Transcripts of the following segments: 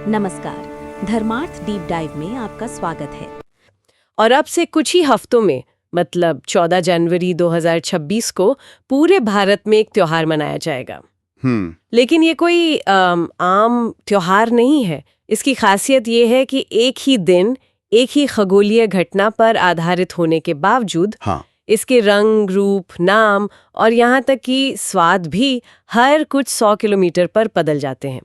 नमस्कार, धर्मार्थ deep dive में आपका स्वागत है। और अब से कुछ ही हफ्तों में मतलब 14 जनवरी 2026 को पूरे भारत में एक त्योहार मनाया जाएगा। लेकिन ये कोई आम त्योहार नहीं है। इसकी खासियत ये है कि एक ही दिन एक ही खगोलीय घटना पर आधारित होने के बावजूद इसके रंग, रूप, नाम और यहाँ तक कि स्वाद भी हर कुछ 100 किलोमीटर पर बदल जाते हैं।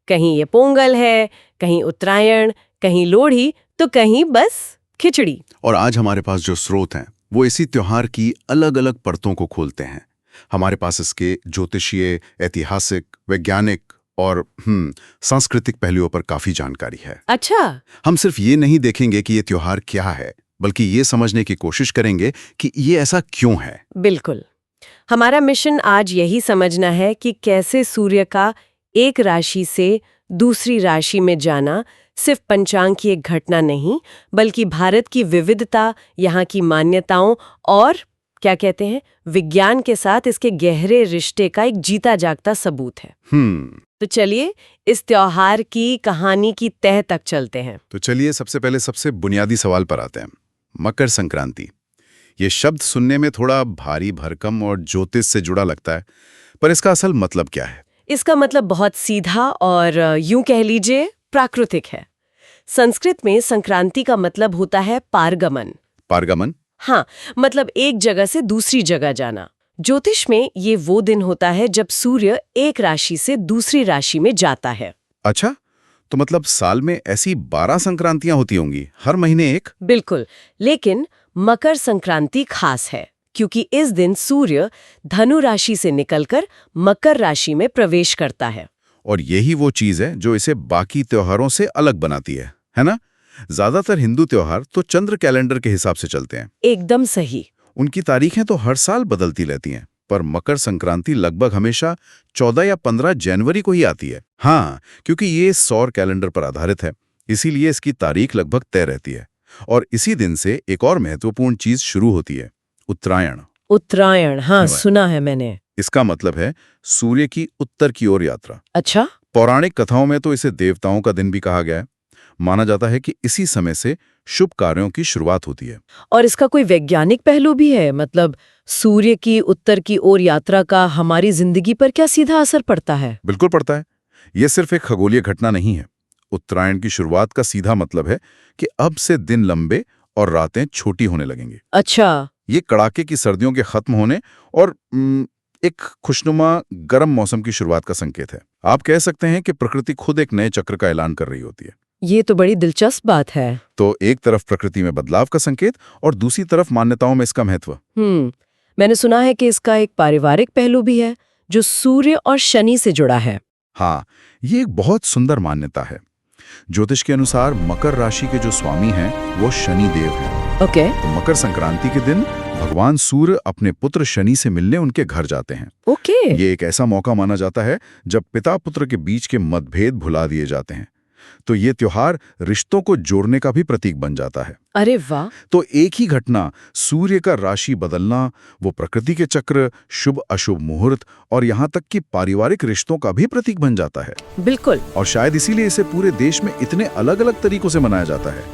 कहीं ये पोंगल है, कहीं उत्तरायण, कहीं लोहड़ी, तो कहीं बस खिचड़ी। और आज हमारे पास जो स्रोत हैं वो इसी त्योहार की अलग अलग परतों को खोलते हैं। हमारे पास इसके ज्योतिषीय, ऐतिहासिक, वैज्ञानिक और सांस्कृतिक पहलुओं पर काफी जानकारी है। अच्छा, हम सिर्फ ये नहीं देखेंगे कि ये त्योहार क्या है, बल्कि ये समझने की कोशिश करेंगे कि ये ऐसा क्यों है। बिल्कुल। हमारा मिशन आज यही समझना है कि कैसे सूर्य का एक राशि से दूसरी राशि में जाना सिर्फ पंचांग की एक घटना नहीं, बल्कि भारत की विविधता, यहाँ की मान्यताओं और क्या कहते हैं, विज्ञान के साथ इसके गहरे रिश्ते का एक जीता जागता सबूत है। तो चलिए इस त्योहार की कहानी की तह तक चलते हैं। तो चलिए सबसे पहले सबसे बुनियादी सवाल पर आते हैं। मकर संक्रांति। ये शब्द सुनने में थोड़ा भारी भरकम और ज्योतिष से जुड़ा लगता है, पर इसका असल मतलब क्या है? इसका मतलब बहुत सीधा और यूं कह लीजिए प्राकृतिक है। संस्कृत में संक्रांति का मतलब होता है पारगमन। पारगमन? हाँ, मतलब एक जगह से दूसरी जगह जाना। ज्योतिष में ये वो दिन होता है जब सूर्य एक राशि से दूसरी राशि में जाता है। अच्छा, तो मतलब साल में ऐसी 12 संक्रांतियां होती होंगी, हर महीने एक? बिल्कुल, लेकिन मकर संक्रांति खास है क्योंकि इस दिन सूर्य धनु राशि से निकलकर मकर राशि में प्रवेश करता है। और यही वो चीज है जो इसे बाकी त्योहारों से अलग बनाती है ना? ज्यादातर हिंदू त्योहार तो चंद्र कैलेंडर के हिसाब से चलते हैं। एकदम सही। उनकी तारीखें तो हर साल बदलती रहती हैं, पर मकर संक्रांति लगभग हमेशा 14 या 15 जनवरी को ही आती है। हाँ, क्योंकि ये सौर कैलेंडर पर आधारित है, इसीलिए इसकी तारीख लगभग तय रहती है। और इसी दिन से एक और महत्वपूर्ण चीज शुरू होती है, उत्तरायण। उत्तरायण, हाँ सुना है मैंने। इसका मतलब है सूर्य की उत्तर की ओर यात्रा। अच्छा। पौराणिक कथाओं में तो इसे देवताओं का दिन भी कहा गया है। माना जाता है कि इसी समय से शुभ कार्यों की शुरुआत होती है। और इसका कोई वैज्ञानिक पहलू भी है? मतलब सूर्य की उत्तर की ओर यात्रा का हमारी जिंदगी पर क्या सीधा असर पड़ता है? बिल्कुल पड़ता है। यह सिर्फ एक खगोलीय घटना नहीं है। उत्तरायण की शुरुआत का सीधा मतलब है कि अब से दिन लंबे और रातें छोटी होने लगेंगी। अच्छा। ये कड़ाके की सर्दियों के खत्म होने और एक खुशनुमा गर्म मौसम की शुरुआत का संकेत है। आप कह सकते हैं कि प्रकृति खुद एक नए चक्र का ऐलान कर रही होती है। ये तो बड़ी दिलचस्प बात है। तो एक तरफ प्रकृति में बदलाव का संकेत और दूसरी तरफ मान्यताओं में इसका महत्व। मैंने सुना है कि इसका एक पारिवारिक पहलू भी है जो सूर्य और शनि से जुड़ा है। हाँ, ये एक बहुत सुंदर मान्यता है। ज्योतिष के अनुसार मकर राशि के जो स्वामी हैं वो शनि देव हैं। ओके। तो मकर संक्रांति के दिन भगवान सूर्य अपने पुत्र शनि से मिलने उनके घर जाते हैं। ओके। ये एक ऐसा मौका माना जाता है जब पिता पुत्र के बीच के मतभेद भुला दिए जाते हैं। तो ये त्योहार रिश्तों को जोड़ने का भी प्रतीक बन जाता है। अरे वाह। तो एक ही घटना, सूर्य का राशि बदलना, वो प्रकृति के चक्र, शुभ अशुभ मुहूर्त और यहाँ तक कि पारिवारिक रिश्तों का भी प्रतीक बन जाता है। बिल्कुल। और शायद इसीलिए इसे पूरे देश में इतने अलग अलग तरीकों से मनाया जाता है।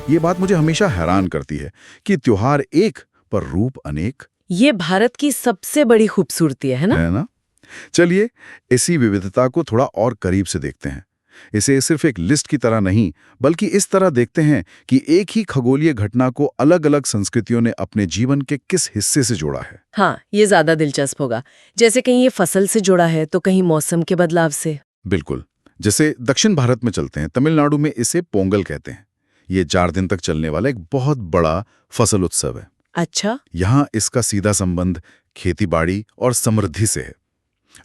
ये बात मुझे हमेशा हैरान करती है कि त्योहार एक पर रूप अनेक। ये भारत की सबसे बड़ी खूबसूरती है ना? चलिए इसी विविधता को थोड़ा और करीब से देखते हैं। इसे सिर्फ एक लिस्ट की तरह नहीं, बल्कि इस तरह देखते हैं कि एक ही खगोलीय घटना को अलग अलग संस्कृतियों ने अपने जीवन के किस हिस्से से जोड़ा है। हाँ, ये ज्यादा दिलचस्प होगा। जैसे कहीं ये फसल से जुड़ा है तो कहीं मौसम के बदलाव से। बिल्कुल। जैसे दक्षिण भारत में चलते हैं, तमिलनाडु में इसे पोंगल कहते हैं। ये 4 दिन तक चलने वाला एक बहुत बड़ा फसल उत्सव है। अच्छा। यहाँ इसका सीधा संबंध खेतीबाड़ी और समृद्धि से है।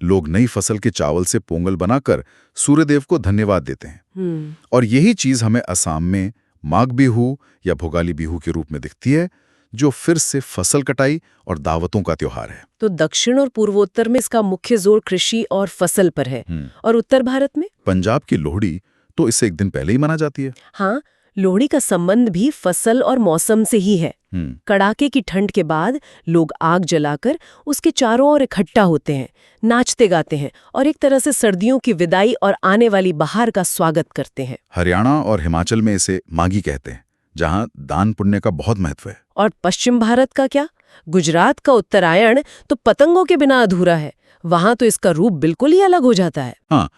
लोग नई फसल के चावल से पोंगल बनाकर सूर्यदेव को धन्यवाद देते हैं। और यही चीज हमें असम में माघ बिहू या भोगाली बिहू के रूप में दिखती है, जो फिर से फसल कटाई और दावतों का त्योहार है। तो दक्षिण और पूर्वोत्तर में इसका मुख्य जोर कृषि और फसल पर है। और उत्तर भारत में पंजाब की लोहड़ी तो इससे एक दिन पहले ही मना जाती है। हाँ, लोहड़ी का संबंध भी फसल और मौसम से ही है। कड़ाके की ठंड के बाद लोग आग जलाकर उसके चारों ओर इकट्ठा होते हैं, नाचते गाते हैं और एक तरह से सर्दियों की विदाई और आने वाली बहार का स्वागत करते हैं। हरियाणा और हिमाचल में इसे मागी कहते हैं, जहां दान पुण्य का बहुत महत्व है। और पश्चिम भारत का क्या? गुजरात का उत्तरायण तो पतंगों के बिना अधूरा है। वहां तो इसका रूप बिल्कुल ही अलग हो जाता है। हाँ,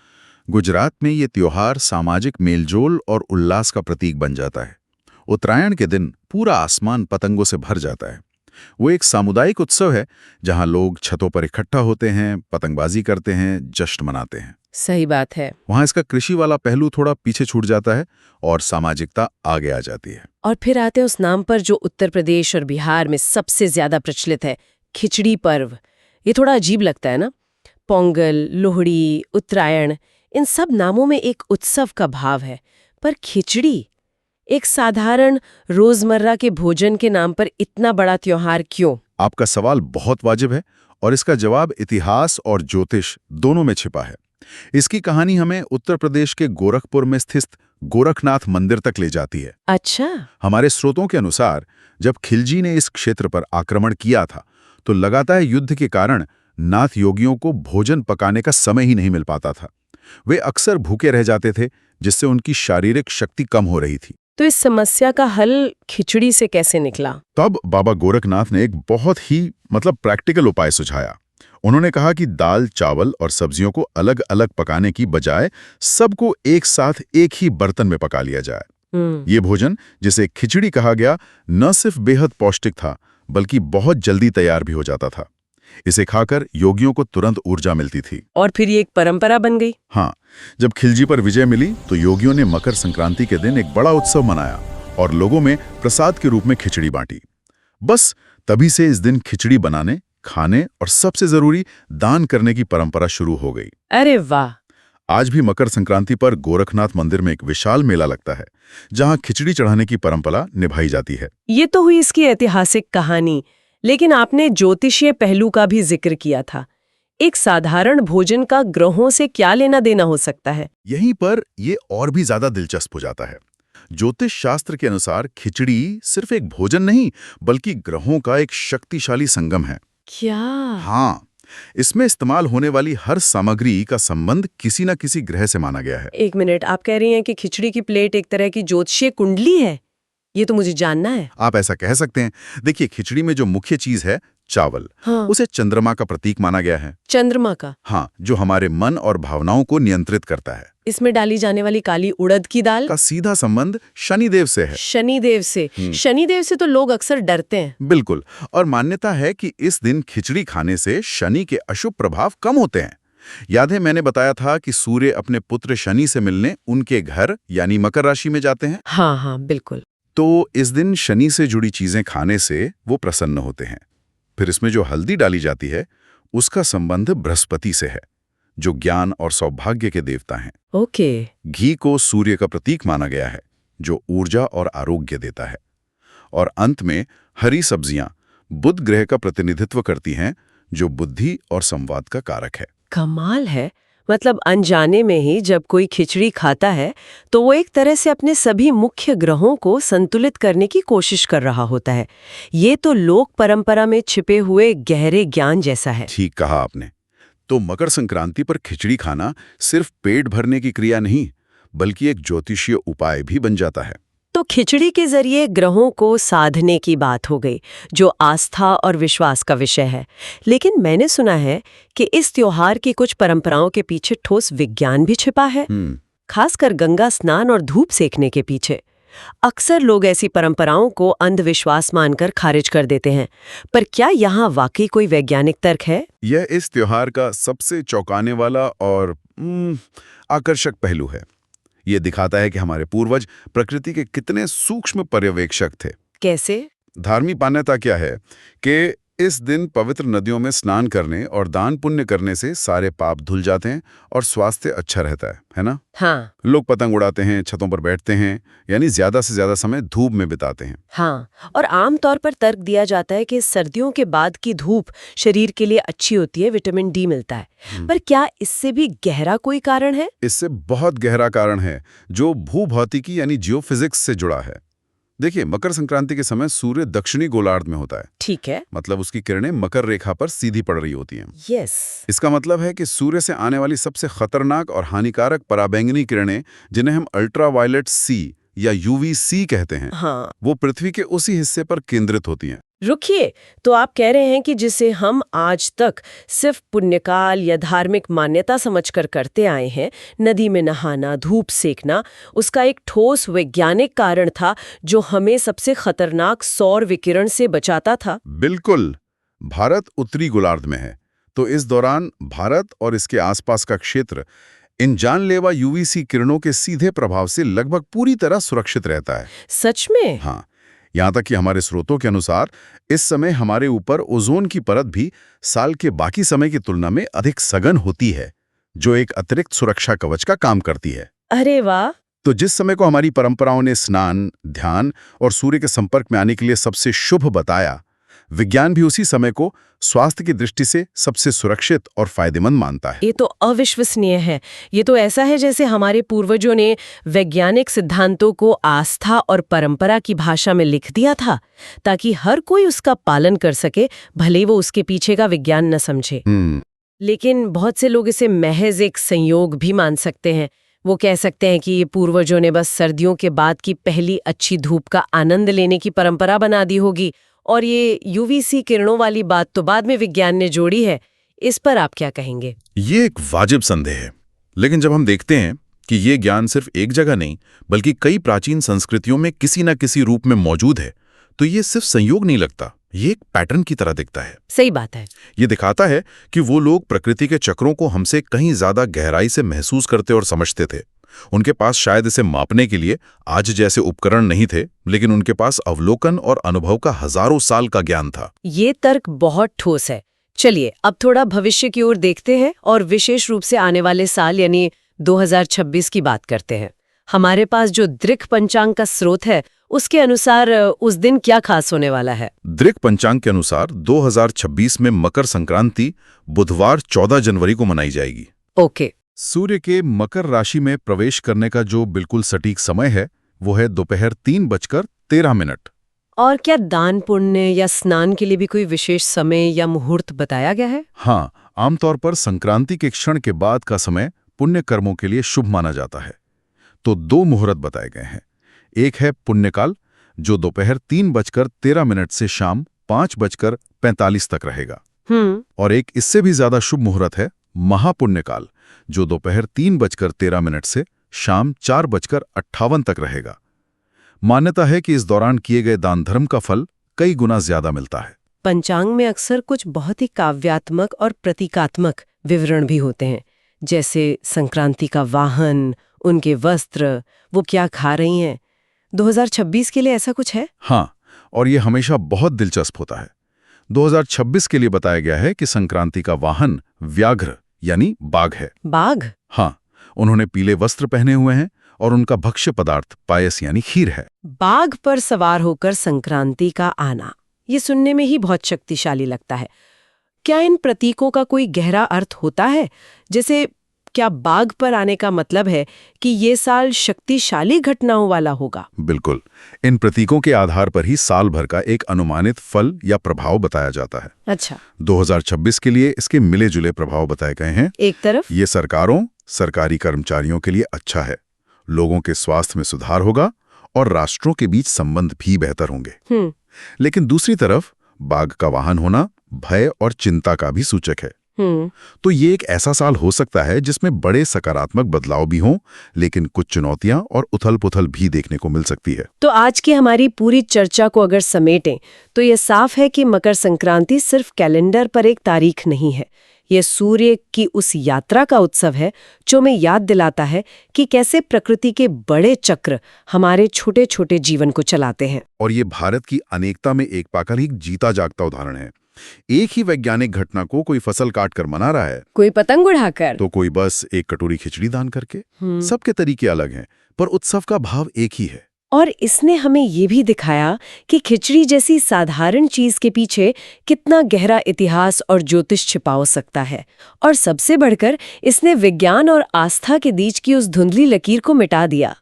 गुजरात में ये त्योहार सामाजिक मेलजोल और उल्लास का प्रतीक बन जाता है। उत्तरायण के दिन पूरा आसमान पतंगों से भर जाता है। वो एक सामुदायिक उत्सव है जहां लोग छतों पर इकट्ठा होते हैं, पतंगबाजी करते हैं, जश्न मनाते हैं। सही बात है। वहां इसका कृषि वाला पहलू थोड़ा पीछे छूट जाता है और सामाजिकता आगे आ जाती है। और फिर आते हैं उस नाम पर जो उत्तर प्रदेश और बिहार में सबसे ज्यादा प्रचलित है, खिचड़ी पर्व। ये थोड़ा अजीब लगता है ना? पोंगल, लोहड़ी, उत्तरायण, इन सब नामों में एक उत्सव का भाव है, पर खिचड़ी एक साधारण रोजमर्रा के भोजन के नाम पर इतना बड़ा त्योहार क्यों? आपका सवाल बहुत वाजिब है और इसका जवाब इतिहास और ज्योतिष दोनों में छिपा है। इसकी कहानी हमें उत्तर प्रदेश के गोरखपुर में स्थित गोरखनाथ मंदिर तक ले जाती है। अच्छा। हमारे स्रोतों के अनुसार जब खिलजी ने इस क्षेत्र पर आक्रमण किया था तो लगातार युद्ध के कारण नाथ योगियों को भोजन पकाने का समय ही नहीं मिल पाता था। वे अक्सर भूखे रह जाते थे, जिससे उनकी शारीरिक शक्ति कम हो रही थी। तो इस समस्या का हल खिचड़ी से कैसे निकला? तब बाबा गोरखनाथ ने एक बहुत ही प्रैक्टिकल उपाय सुझाया। उन्होंने कहा कि दाल, चावल और सब्जियों को अलग अलग पकाने की बजाय सबको एक साथ एक ही बर्तन में पका लिया जाए। ये भोजन, जिसे खिचड़ी कहा गया, न सिर्फ बेहद पौष्टिक था बल्कि बहुत जल्दी तैयार भी हो जाता था। इसे खाकर योगियों को तुरंत ऊर्जा मिलती थी। और फिर ये एक परंपरा बन गई। हाँ, जब खिलजी पर विजय मिली तो योगियों ने मकर संक्रांति के दिन एक बड़ा उत्सव मनाया और लोगों में प्रसाद के रूप में खिचड़ी बांटी। बस तभी से इस दिन खिचड़ी बनाने, खाने और सबसे जरूरी दान करने की परंपरा शुरू हो गई। अरे वाह! आज भी मकर संक्रांति पर गोरखनाथ मंदिर में एक विशाल मेला लगता है, जहां खिचड़ी चढ़ाने की परंपरा निभाई जाती है। ये तो हुई इसकी ऐतिहासिक कहानी, लेकिन आपने ज्योतिषीय पहलू का भी जिक्र किया था। एक साधारण भोजन का ग्रहों से क्या लेना देना हो सकता है? यहीं पर ये और भी ज्यादा दिलचस्प हो जाता है। ज्योतिष शास्त्र के अनुसार खिचड़ी सिर्फ एक भोजन नहीं बल्कि ग्रहों का एक शक्तिशाली संगम है। क्या? हाँ, इसमें इस्तेमाल होने वाली हर सामग्री का संबंध किसी न किसी ग्रह से माना गया है। एक मिनट, आप कह रही हैं कि खिचड़ी की प्लेट एक तरह की ज्योतिषीय कुंडली है? ये तो मुझे जानना है। आप ऐसा कह सकते हैं। देखिए, खिचड़ी में जो मुख्य चीज है चावल, हाँ। उसे चंद्रमा का प्रतीक माना गया है। चंद्रमा का? हाँ, जो हमारे मन और भावनाओं को नियंत्रित करता है। इसमें डाली जाने वाली काली उड़द की दाल का सीधा संबंध शनिदेव से है। शनिदेव से? शनिदेव से तो लोग अक्सर डरते हैं। बिल्कुल, और मान्यता है कि इस दिन खिचड़ी खाने से शनि के अशुभ प्रभाव कम होते हैं। याद है मैंने बताया था कि सूर्य अपने पुत्र शनि से मिलने उनके घर यानी मकर राशि में जाते हैं। हाँ हाँ, बिल्कुल। तो इस दिन शनि से जुड़ी चीजें खाने से वो प्रसन्न होते हैं। फिर इसमें जो हल्दी डाली जाती है उसका संबंध बृहस्पति से है, जो ज्ञान और सौभाग्य के देवता हैं। ओके। घी को सूर्य का प्रतीक माना गया है, जो ऊर्जा और आरोग्य देता है। और अंत में हरी सब्जियां बुध ग्रह का प्रतिनिधित्व करती हैं, जो बुद्धि और संवाद का कारक है। कमाल है। मतलब अनजाने में ही जब कोई खिचड़ी खाता है तो वो एक तरह से अपने सभी मुख्य ग्रहों को संतुलित करने की कोशिश कर रहा होता है। ये तो लोक परंपरा में छिपे हुए गहरे ज्ञान जैसा है। ठीक कहा आपने। तो मकर संक्रांति पर खिचड़ी खाना सिर्फ पेट भरने की क्रिया नहीं बल्कि एक ज्योतिषीय उपाय भी बन जाता है। तो खिचड़ी के जरिए ग्रहों को साधने की बात हो गई, जो आस्था और विश्वास का विषय है। लेकिन मैंने सुना है कि इस त्योहार की कुछ परंपराओं के पीछे ठोस विज्ञान भी छिपा है, खासकर गंगा स्नान और धूप सेकने के पीछे। अक्सर लोग ऐसी परंपराओं को अंधविश्वास मानकर खारिज कर देते हैं, पर क्या यहाँ वाकई कोई वैज्ञानिक तर्क है? यह इस त्योहार का सबसे चौंकाने वाला और आकर्षक पहलू है। ये दिखाता है कि हमारे पूर्वज प्रकृति के कितने सूक्ष्म पर्यवेक्षक थे। कैसे? धार्मिक मान्यता क्या है कि इस दिन पवित्र नदियों में स्नान करने और दान पुण्य करने से सारे पाप धुल जाते हैं और स्वास्थ्य अच्छा रहता है ना? हाँ लोग पतंग उड़ाते हैं, छतों पर बैठते हैं, यानी ज्यादा से ज्यादा समय धूप में बिताते हैं। हाँ, और आम तौर पर तर्क दिया जाता है कि सर्दियों के बाद की धूप शरीर के लिए अच्छी होती है, विटामिन डी मिलता है। पर क्या इससे भी गहरा कोई कारण है? इससे बहुत गहरा कारण है जो भूभौतिकी यानी जियोफिजिक्स से जुड़ा है। देखिए, मकर संक्रांति के समय सूर्य दक्षिणी गोलार्ध में होता है। ठीक है। मतलब उसकी किरणें मकर रेखा पर सीधी पड़ रही होती हैं। यस। इसका मतलब है कि सूर्य से आने वाली सबसे खतरनाक और हानिकारक पराबैंगनी किरणें, जिन्हें हम अल्ट्रावायलेट सी या यूवीसी कहते हैं, हाँ। वो पृथ्वी के उसी हिस्से पर केंद्रित होती हैं। रुकिए, तो आप कह रहे हैं कि जिसे हम आज तक सिर्फ पुण्यकाल या धार्मिक मान्यता समझकर करते आए हैं, नदी में नहाना, धूप सेकना, उसका एक ठोस वैज्ञानिक कारण था जो हमें सबसे खतरनाक सौर विकिरण से बचाता था? बिल्कुल। भारत उत्तरी गोलार्ध में है, तो इस दौरान भारत और इसके आसपास का क्षेत्र इन जानलेवा यूवीसी किरणों के सीधे प्रभाव से लगभग पूरी तरह सुरक्षित रहता है। सच में? हाँ, यहाँ तक कि हमारे स्रोतों के अनुसार इस समय हमारे ऊपर ओजोन की परत भी साल के बाकी समय की तुलना में अधिक सघन होती है, जो एक अतिरिक्त सुरक्षा कवच का काम करती है। अरे वाह! तो जिस समय को हमारी परंपराओं ने स्नान, ध्यान और सूर्य के संपर्क में आने के लिए सबसे शुभ बताया, विज्ञान भी उसी समय को स्वास्थ्य की दृष्टि से सबसे सुरक्षित और फायदेमंद मानता है। ये तो अविश्वसनीय है। ये तो ऐसा है जैसे हमारे पूर्वजों ने वैज्ञानिक सिद्धांतों को आस्था और परंपरा की भाषा में लिख दिया था, ताकि हर कोई उसका पालन कर सके, भले वो उसके पीछे का विज्ञान न समझे। लेकिन बहुत से लोग इसे महज एक संयोग भी मान सकते हैं। वो कह सकते हैं कि ये पूर्वजों ने बस सर्दियों के बाद की पहली अच्छी धूप का आनंद लेने की परंपरा बना दी होगी, और ये यूवीसी किरणों वाली बात तो बाद में विज्ञान ने जोड़ी है। इस पर आप क्या कहेंगे? ये एक वाजिब संदेह है, लेकिन जब हम देखते हैं कि ये ज्ञान सिर्फ एक जगह नहीं बल्कि कई प्राचीन संस्कृतियों में किसी न किसी रूप में मौजूद है, तो ये सिर्फ संयोग नहीं लगता, ये एक पैटर्न की तरह दिखता है। सही बात है। ये दिखाता है कि वो लोग प्रकृति के चक्रों को हमसे कहीं ज्यादा गहराई से महसूस करते और समझते थे। उनके पास शायद इसे मापने के लिए आज जैसे उपकरण नहीं थे, लेकिन उनके पास अवलोकन और अनुभव का हजारों साल का ज्ञान था। ये तर्क बहुत ठोस है। चलिए अब थोड़ा भविष्य की ओर देखते हैं और विशेष रूप से आने वाले साल यानी 2026 की बात करते हैं। हमारे पास जो दृक पंचांग का स्रोत है, उसके अनुसार उस दिन क्या खास होने वाला है? दृक पंचांग के अनुसार 2026 में मकर संक्रांति बुधवार 14 जनवरी को मनाई जाएगी। ओके। सूर्य के मकर राशि में प्रवेश करने का जो बिल्कुल सटीक समय है, वो है दोपहर 3:13। और क्या दान पुण्य या स्नान के लिए भी कोई विशेष समय या मुहूर्त बताया गया है? हाँ, आमतौर पर संक्रांति के क्षण के बाद का समय पुण्य कर्मों के लिए शुभ माना जाता है। तो 2 मुहूर्त बताए गए हैं। एक है पुण्यकाल, जो दोपहर 3:13 से शाम 5:45 तक रहेगा। और एक इससे भी ज्यादा शुभ मुहूर्त है महापुण्यकाल, जो दोपहर 3:13 से शाम 4:58 तक रहेगा। मान्यता है कि इस दौरान किए गए दान धर्म का फल कई गुना ज्यादा मिलता है। पंचांग में अक्सर कुछ बहुत ही काव्यात्मक और प्रतीकात्मक विवरण भी होते हैं, जैसे संक्रांति का वाहन, उनके वस्त्र, वो क्या खा रही हैं। 2026 के लिए ऐसा कुछ है? हाँ, और ये हमेशा बहुत दिलचस्प होता है। 2026 के लिए बताया गया है कि संक्रांति का वाहन व्याघ्र यानी बाघ है। बाघ? हाँ, उन्होंने पीले वस्त्र पहने हुए हैं और उनका भक्ष्य पदार्थ पायस यानी खीर है। बाघ पर सवार होकर संक्रांति का आना, ये सुनने में ही बहुत शक्तिशाली लगता है। क्या इन प्रतीकों का कोई गहरा अर्थ होता है? जैसे क्या बाघ पर आने का मतलब है कि ये साल शक्तिशाली घटनाओं वाला होगा? बिल्कुल, इन प्रतीकों के आधार पर ही साल भर का एक अनुमानित फल या प्रभाव बताया जाता है। अच्छा। 2026 के लिए इसके मिले जुले प्रभाव बताए गए हैं। एक तरफ ये सरकारों, सरकारी कर्मचारियों के लिए अच्छा है, लोगों के स्वास्थ्य में सुधार होगा और राष्ट्रों के बीच संबंध भी बेहतर होंगे। लेकिन दूसरी तरफ बाघ का वाहन होना भय और चिंता का भी सूचक है। तो ये एक ऐसा साल हो सकता है जिसमें बड़े सकारात्मक बदलाव भी हों, लेकिन कुछ चुनौतियां और उथल-पुथल भी देखने को मिल सकती है। तो आज की हमारी पूरी चर्चा को अगर समेटें तो ये साफ है कि मकर संक्रांति सिर्फ कैलेंडर पर एक तारीख नहीं है। ये सूर्य की उस यात्रा का उत्सव है जो हमें याद दिलाता है कि कैसे प्रकृति के बड़े चक्र हमारे छोटे छोटे जीवन को चलाते हैं। और ये भारत की अनेकता में एकता का एक जीता जागता उदाहरण है। एक ही वैज्ञानिक घटना को कोई फसल काट कर मना रहा है, कोई पतंग उड़ाकर, तो कोई बस एक कटोरी खिचड़ी दान करके। सबके तरीके अलग हैं, पर उत्सव का भाव एक ही है। और इसने हमें ये भी दिखाया कि खिचड़ी जैसी साधारण चीज के पीछे कितना गहरा इतिहास और ज्योतिष छिपा हो सकता है। और सबसे बढ़कर इसने विज्ञान और आस्था के बीच की उस धुंधली लकीर को मिटा दिया।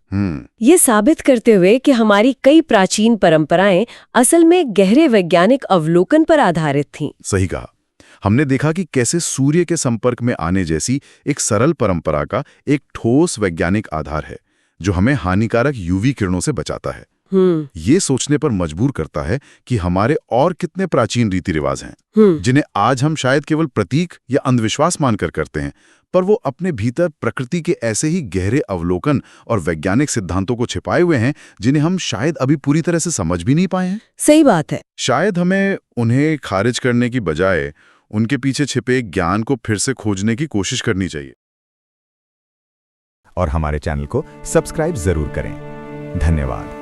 ये साबित करते हुए कि हमारी कई प्राचीन परंपराएं असल में गहरे वैज्ञानिक अवलोकन पर आधारित थीं। सही कहा। हमने देखा कि कैसे सूर्य के संपर्क में आने जैसी एक सरल परंपरा का एक ठोस वैज्ञानिक आधार है, जो हमें हानिकारक यूवी किरणों से बचाता है। ये सोचने पर मजबूर करता है कि हमारे और कितने प्राचीन रीति रिवाज हैं, जिन्हें आज हम शायद केवल प्रतीक या अंधविश्वास मानकर करते हैं, पर वो अपने भीतर प्रकृति के ऐसे ही गहरे अवलोकन और वैज्ञानिक सिद्धांतों को छिपाए हुए हैं, जिन्हें हम शायद अभी पूरी तरह से समझ भी नहीं पाए हैं। सही बात है। शायद हमें उन्हें खारिज करने की बजाय उनके पीछे छिपे ज्ञान को फिर से खोजने की कोशिश करनी चाहिए। और हमारे चैनल को सब्सक्राइब जरूर करें। धन्यवाद।